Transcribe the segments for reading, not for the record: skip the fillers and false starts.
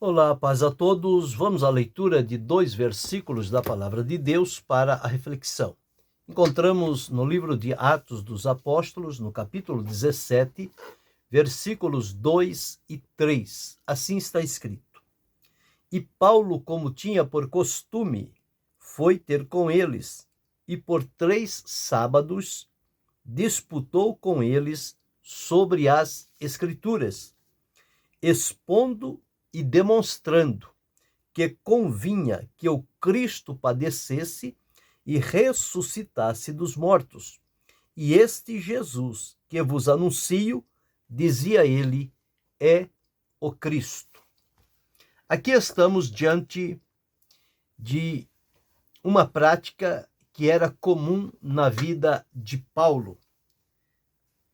Olá, paz a todos. Vamos à leitura de 2 versículos da Palavra de Deus para a reflexão. Encontramos no livro de Atos dos Apóstolos, no capítulo 17, versículos 2 e 3. Assim está escrito: E Paulo, como tinha por costume, foi ter com eles, e por 3 sábados disputou com eles sobre as Escrituras, expondo e demonstrando que convinha que o Cristo padecesse e ressuscitasse dos mortos. E este Jesus que vos anuncio, dizia ele, é o Cristo. Aqui estamos diante de uma prática que era comum na vida de Paulo: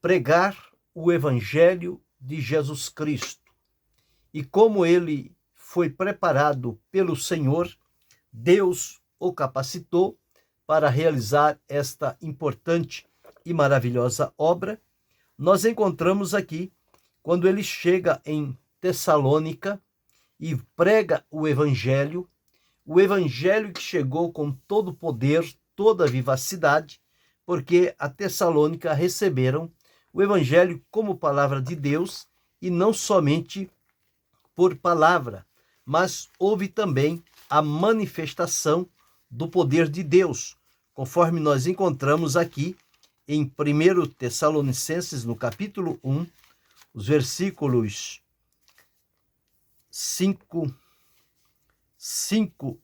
pregar o Evangelho de Jesus Cristo. E como ele foi preparado pelo Senhor, Deus o capacitou para realizar esta importante e maravilhosa obra. Nós encontramos aqui, quando ele chega em Tessalônica e prega o Evangelho que chegou com todo o poder, toda a vivacidade, porque a Tessalônica receberam o Evangelho como palavra de Deus, e não somente por palavra, mas houve também a manifestação do poder de Deus, conforme nós encontramos aqui em 1 Tessalonicenses, no capítulo 1, os versículos 5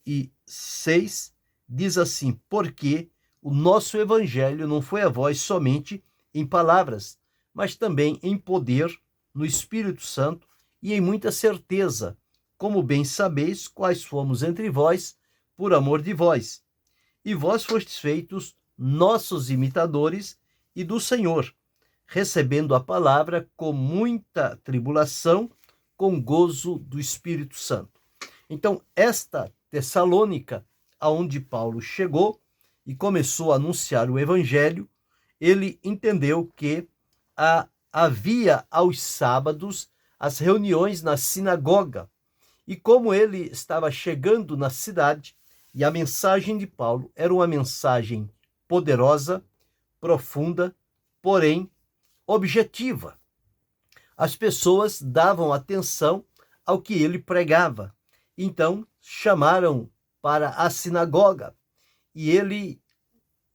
e 6, diz assim: porque o nosso evangelho não foi a vós somente em palavras, mas também em poder, no Espírito Santo, e em muita certeza, como bem sabeis quais fomos entre vós, por amor de vós. E vós fostes feitos nossos imitadores e do Senhor, recebendo a palavra com muita tribulação, com gozo do Espírito Santo. Então, esta Tessalônica, aonde Paulo chegou e começou a anunciar o Evangelho, ele entendeu que havia aos sábados as reuniões na sinagoga. E como ele estava chegando na cidade, e a mensagem de Paulo era uma mensagem poderosa, profunda, porém objetiva. As pessoas davam atenção ao que ele pregava. Então chamaram para a sinagoga, e ele,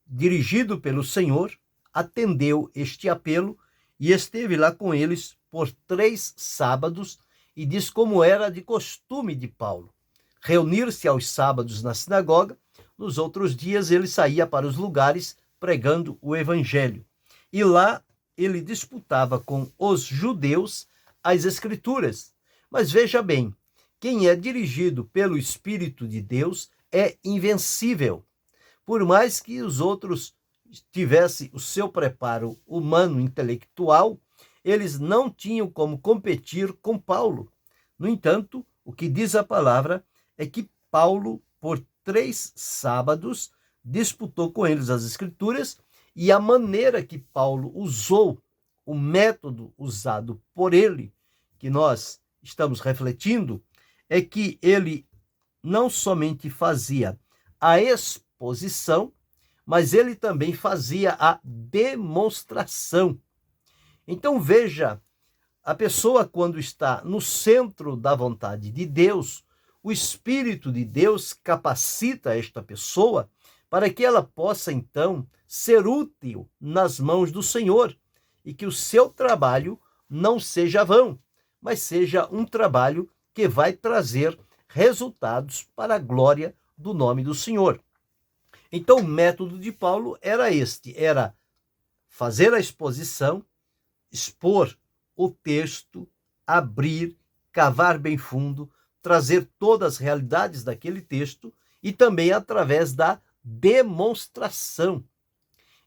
dirigido pelo Senhor, atendeu este apelo e esteve lá com eles por 3 sábados, e diz como era de costume de Paulo reunir-se aos sábados na sinagoga. Nos outros dias ele saía para os lugares pregando o Evangelho. E lá ele disputava com os judeus as Escrituras. Mas veja bem, quem é dirigido pelo Espírito de Deus é invencível. Por mais que os outros tivessem o seu preparo humano, intelectual, eles não tinham como competir com Paulo. No entanto, o que diz a palavra é que Paulo, por 3 sábados, disputou com eles as Escrituras, e a maneira que Paulo usou, o método usado por ele, que nós estamos refletindo, é que ele não somente fazia a exposição, mas ele também fazia a demonstração. Então veja, a pessoa, quando está no centro da vontade de Deus, o Espírito de Deus capacita esta pessoa para que ela possa então ser útil nas mãos do Senhor, e que o seu trabalho não seja vão, mas seja um trabalho que vai trazer resultados para a glória do nome do Senhor. Então o método de Paulo era este: era fazer a exposição, expor o texto, abrir, cavar bem fundo, trazer todas as realidades daquele texto, e também através da demonstração.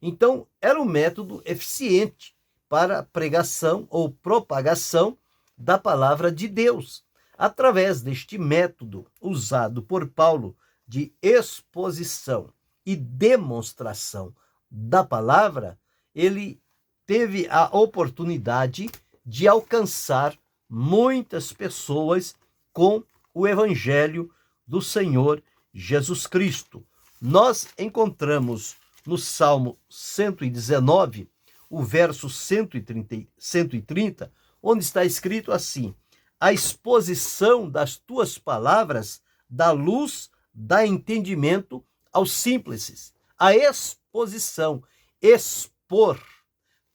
Então, era um método eficiente para a pregação ou propagação da palavra de Deus. Através deste método usado por Paulo de exposição e demonstração da palavra, ele teve a oportunidade de alcançar muitas pessoas com o evangelho do Senhor Jesus Cristo. Nós encontramos no Salmo 119, o verso 130, onde está escrito assim: a exposição das tuas palavras dá luz, dá entendimento aos simples. A exposição, expor,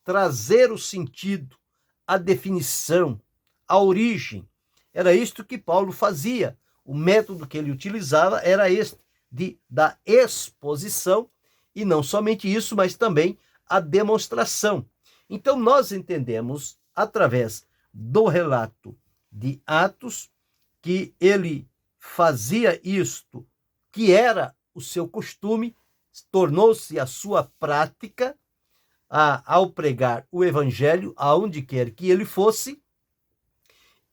trazer o sentido, a definição, a origem. Era isto que Paulo fazia. O método que ele utilizava era este, da exposição, e não somente isso, mas também a demonstração. Então nós entendemos, através do relato de Atos, que ele fazia isto, que era o seu costume, tornou-se a sua prática ao pregar o evangelho aonde quer que ele fosse.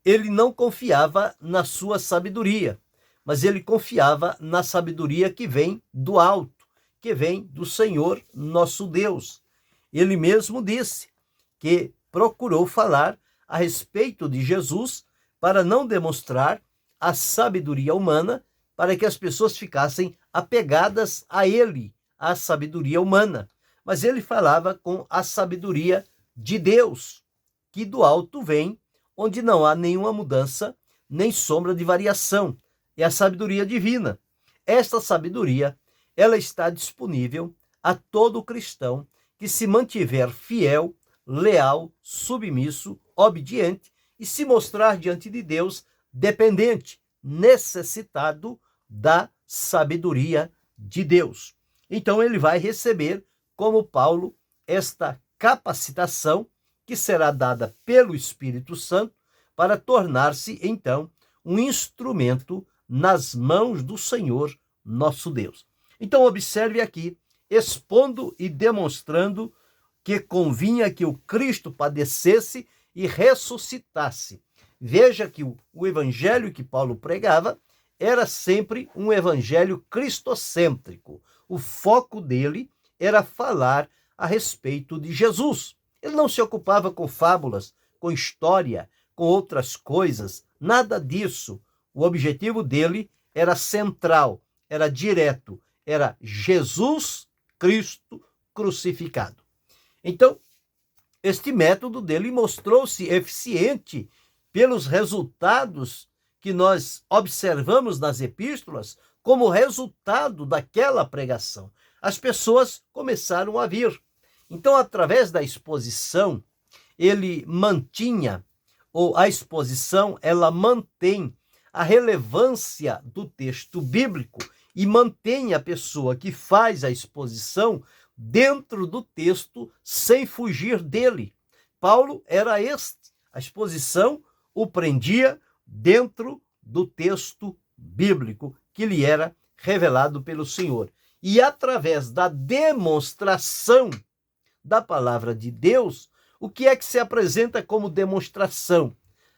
Ele não confiava na sua sabedoria, mas ele confiava na sabedoria que vem do alto, que vem do Senhor nosso Deus. Ele mesmo disse que procurou falar a respeito de Jesus para não demonstrar a sabedoria humana, para que as pessoas ficassem apegadas a ele, à sabedoria humana. Mas ele falava com a sabedoria de Deus, que do alto vem, onde não há nenhuma mudança, nem sombra de variação. É a sabedoria divina. Esta sabedoria, ela está disponível a todo cristão que se mantiver fiel, leal, submisso, obediente e se mostrar diante de Deus dependente, necessitado da sabedoria de Deus. Então ele vai receber, como Paulo, esta capacitação que será dada pelo Espírito Santo para tornar-se, então, um instrumento nas mãos do Senhor nosso Deus. Então observe aqui, expondo e demonstrando que convinha que o Cristo padecesse e ressuscitasse. Veja que o evangelho que Paulo pregava era sempre um evangelho cristocêntrico. O foco dele era falar a respeito de Jesus. Ele não se ocupava com fábulas, com história, com outras coisas, nada disso. O objetivo dele era central, era direto, era Jesus Cristo crucificado. Então, este método dele mostrou-se eficiente pelos resultados que nós observamos nas epístolas como resultado daquela pregação. As pessoas começaram a vir. Então, através da exposição, ele mantinha, ou a exposição, ela mantém a relevância do texto bíblico e mantém a pessoa que faz a exposição dentro do texto sem fugir dele. Paulo era este. A exposição o prendia dentro do texto bíblico que lhe era revelado pelo Senhor. E através da demonstração da palavra de Deus, o que é que se apresenta como demonstração?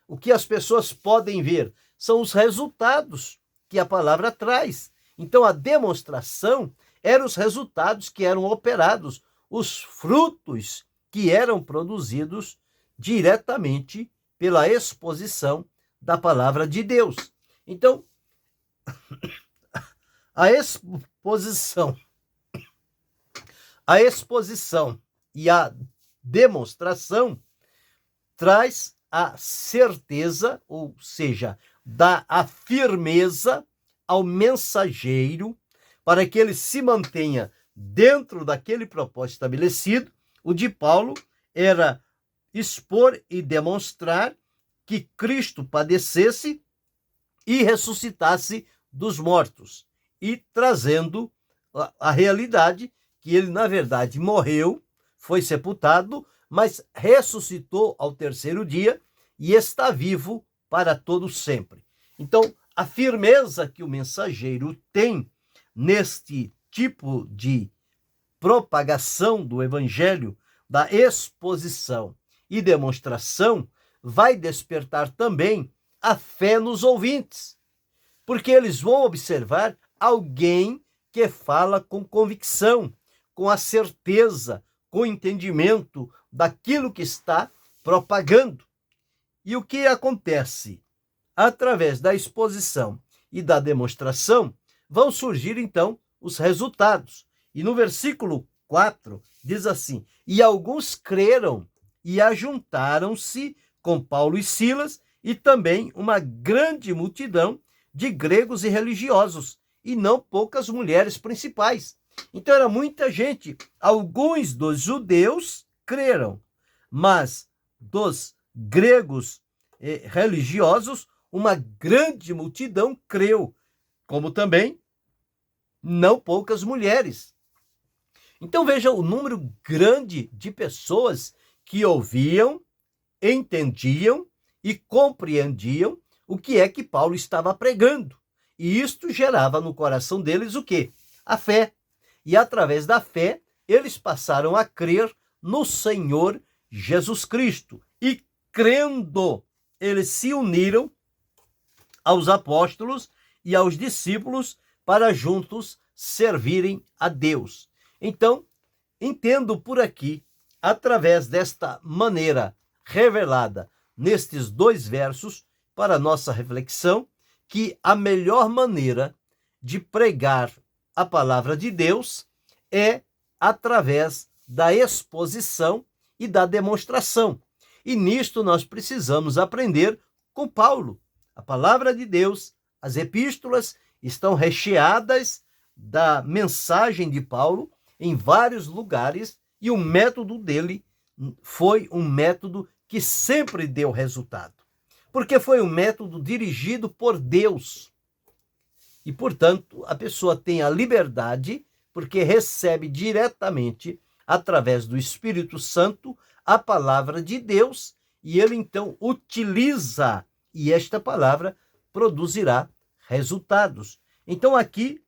O que as pessoas podem ver são os resultados que a palavra traz. Então a demonstração eram os resultados que eram operados, os frutos que eram produzidos diretamente pela exposição da palavra de Deus. Então, a exposição e a demonstração traz a certeza, ou seja, dá a firmeza ao mensageiro para que ele se mantenha dentro daquele propósito estabelecido. O de Paulo era expor e demonstrar que Cristo padecesse e ressuscitasse dos mortos, e trazendo a realidade que ele, na verdade, morreu, foi sepultado, mas ressuscitou ao terceiro dia e está vivo para todo sempre. Então, a firmeza que o mensageiro tem neste tipo de propagação do evangelho, da exposição e demonstração, vai despertar também a fé nos ouvintes, porque eles vão observar alguém que fala com convicção, com a certeza, com o entendimento daquilo que está propagando. E o que acontece? através da exposição e da demonstração, vão surgir então os resultados. E no versículo 4 diz assim: e alguns creram e ajuntaram-se com Paulo e Silas, e também uma grande multidão de gregos e religiosos, e não poucas mulheres principais. Então era muita gente. Alguns dos judeus creram, mas dos gregos religiosos, uma grande multidão creu, como também não poucas mulheres. Então veja o número grande de pessoas que ouviam, entendiam e compreendiam o que é que Paulo estava pregando. E isto gerava no coração deles o quê? A fé. E através da fé, eles passaram a crer no Senhor Jesus Cristo. E crendo, eles se uniram aos apóstolos e aos discípulos para juntos servirem a Deus. Então, entendo por aqui, através desta maneira revelada nestes 2 versos, para nossa reflexão, que a melhor maneira de pregar a palavra de Deus é através da exposição e da demonstração. E nisto nós precisamos aprender com Paulo. A palavra de Deus, as epístolas estão recheadas da mensagem de Paulo em vários lugares, e o método dele foi um método que sempre deu resultado, porque foi um método dirigido por Deus. E, portanto, a pessoa tem a liberdade, porque recebe diretamente, através do Espírito Santo, a palavra de Deus, e ele então utiliza, e esta palavra produzirá resultados. Então aqui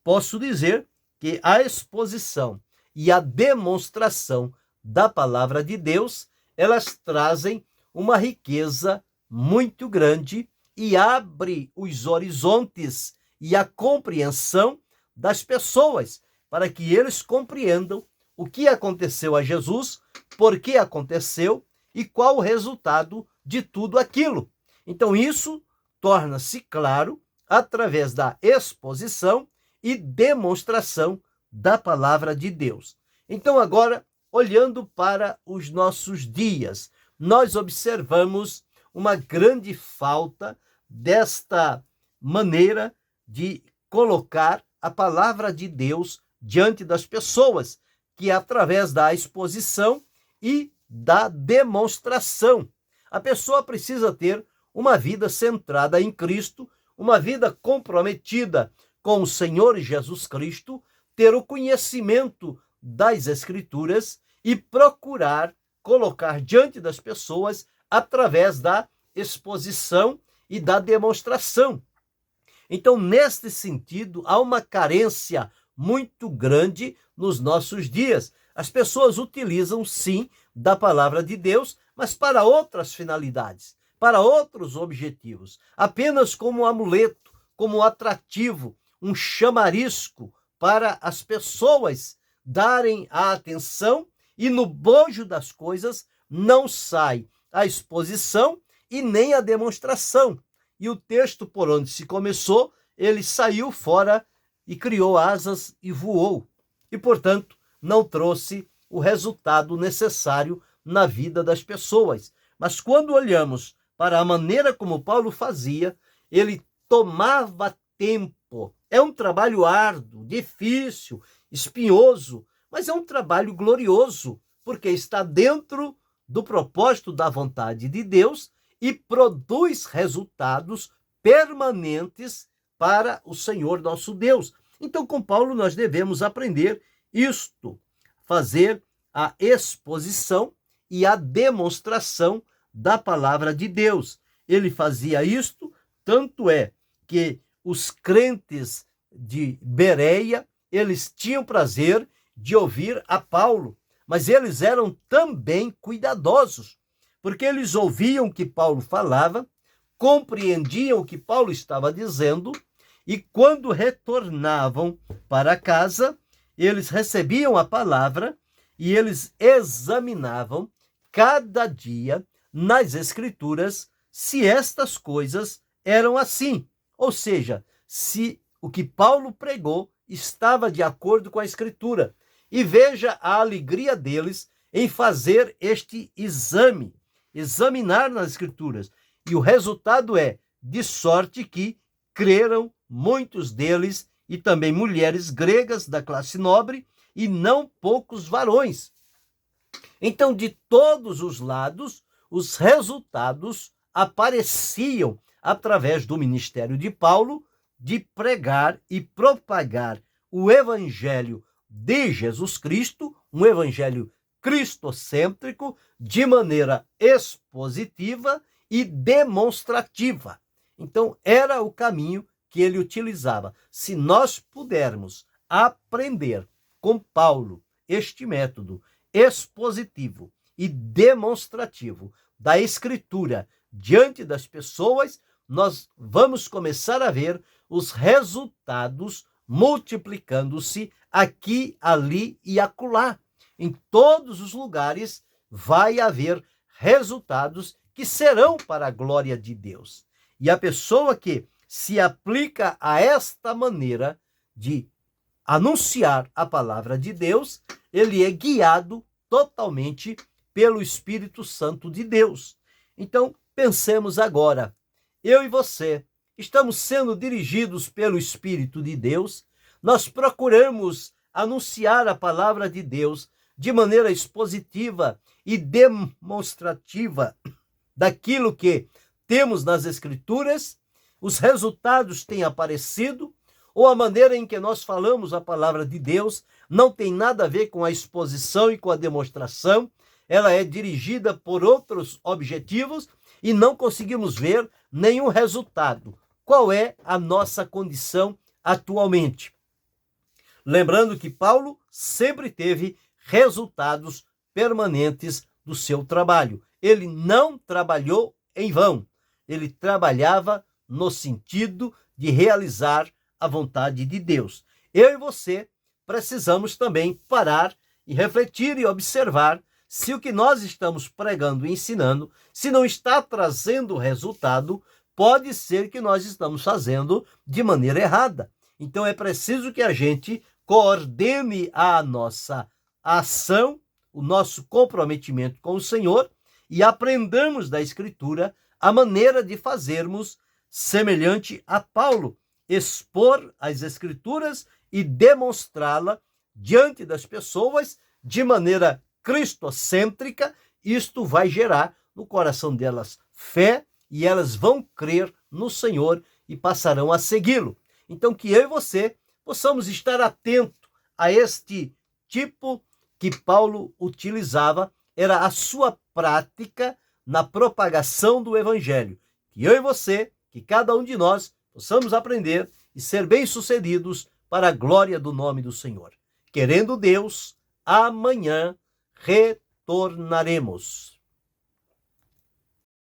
posso dizer que a exposição e a demonstração da palavra de Deus, elas trazem uma riqueza muito grande e abre os horizontes e a compreensão das pessoas, para que eles compreendam o que aconteceu a Jesus, por que aconteceu e qual o resultado de tudo aquilo. Então isso torna-se claro através da exposição e demonstração da palavra de Deus. Então agora, olhando para os nossos dias, nós observamos uma grande falta desta maneira de colocar a palavra de Deus diante das pessoas, que é através da exposição e da demonstração. A pessoa precisa ter uma vida centrada em Cristo, uma vida comprometida com o Senhor Jesus Cristo, ter o conhecimento das Escrituras e procurar colocar diante das pessoas através da exposição e da demonstração. Então, neste sentido, há uma carência muito grande nos nossos dias. As pessoas utilizam, sim, da palavra de Deus, mas para outras finalidades, para outros objetivos, apenas como um amuleto, como um atrativo, um chamarisco para as pessoas darem a atenção, e no bojo das coisas não sai a exposição e nem a demonstração. E o texto por onde se começou, ele saiu fora e criou asas e voou. E, portanto, não trouxe o resultado necessário na vida das pessoas. Mas quando olhamos para a maneira como Paulo fazia, ele tomava tempo. É um trabalho árduo, difícil, espinhoso, mas é um trabalho glorioso, porque está dentro do propósito da vontade de Deus e produz resultados permanentes para o Senhor nosso Deus. Então, com Paulo, nós devemos aprender isto, fazer a exposição e a demonstração da palavra de Deus. Ele fazia isto, tanto é que os crentes de Bereia, eles tinham prazer de ouvir a Paulo, mas eles eram também cuidadosos, porque eles ouviam o que Paulo falava, compreendiam o que Paulo estava dizendo, e quando retornavam para casa, eles recebiam a palavra e eles examinavam cada dia nas Escrituras se estas coisas eram assim, ou seja, se o que Paulo pregou estava de acordo com a Escritura. E veja a alegria deles em fazer este exame, examinar nas Escrituras. E o resultado é, de sorte que creram muitos deles, e também mulheres gregas da classe nobre, e não poucos varões. Então, de todos os lados, os resultados apareciam através do ministério de Paulo de pregar e propagar o evangelho de Jesus Cristo, um evangelho cristocêntrico, de maneira expositiva e demonstrativa. Então, era o caminho que ele utilizava. Se nós pudermos aprender com Paulo este método expositivo e demonstrativo da Escritura diante das pessoas, nós vamos começar a ver os resultados multiplicando-se aqui, ali e acolá. Em todos os lugares vai haver resultados que serão para a glória de Deus. E a pessoa que se aplica a esta maneira de anunciar a palavra de Deus, ele é guiado totalmente pelo Espírito Santo de Deus. Então, pensemos agora, eu e você estamos sendo dirigidos pelo Espírito de Deus, nós procuramos anunciar a palavra de Deus de maneira expositiva e demonstrativa daquilo que temos nas Escrituras, os resultados têm aparecido, ou a maneira em que nós falamos a palavra de Deus não tem nada a ver com a exposição e com a demonstração, ela é dirigida por outros objetivos e não conseguimos ver nenhum resultado. Qual é a nossa condição atualmente? Lembrando que Paulo sempre teve resultados permanentes do seu trabalho. Ele não trabalhou em vão. Ele trabalhava no sentido de realizar a vontade de Deus. Eu e você precisamos também parar e refletir e observar se o que nós estamos pregando e ensinando, se não está trazendo resultado, pode ser que nós estamos fazendo de maneira errada. Então é preciso que a gente coordene a nossa ação, o nosso comprometimento com o Senhor e aprendamos da Escritura a maneira de fazermos semelhante a Paulo, expor as Escrituras e demonstrá-la diante das pessoas de maneira cristocêntrica. Isto vai gerar no coração delas fé e elas vão crer no Senhor e passarão a segui-lo. Então, que eu e você possamos estar atentos a este tipo que Paulo utilizava, era a sua prática na propagação do Evangelho. Que eu e você, que cada um de nós, possamos aprender e ser bem-sucedidos para a glória do nome do Senhor. Querendo Deus, amanhã retornaremos.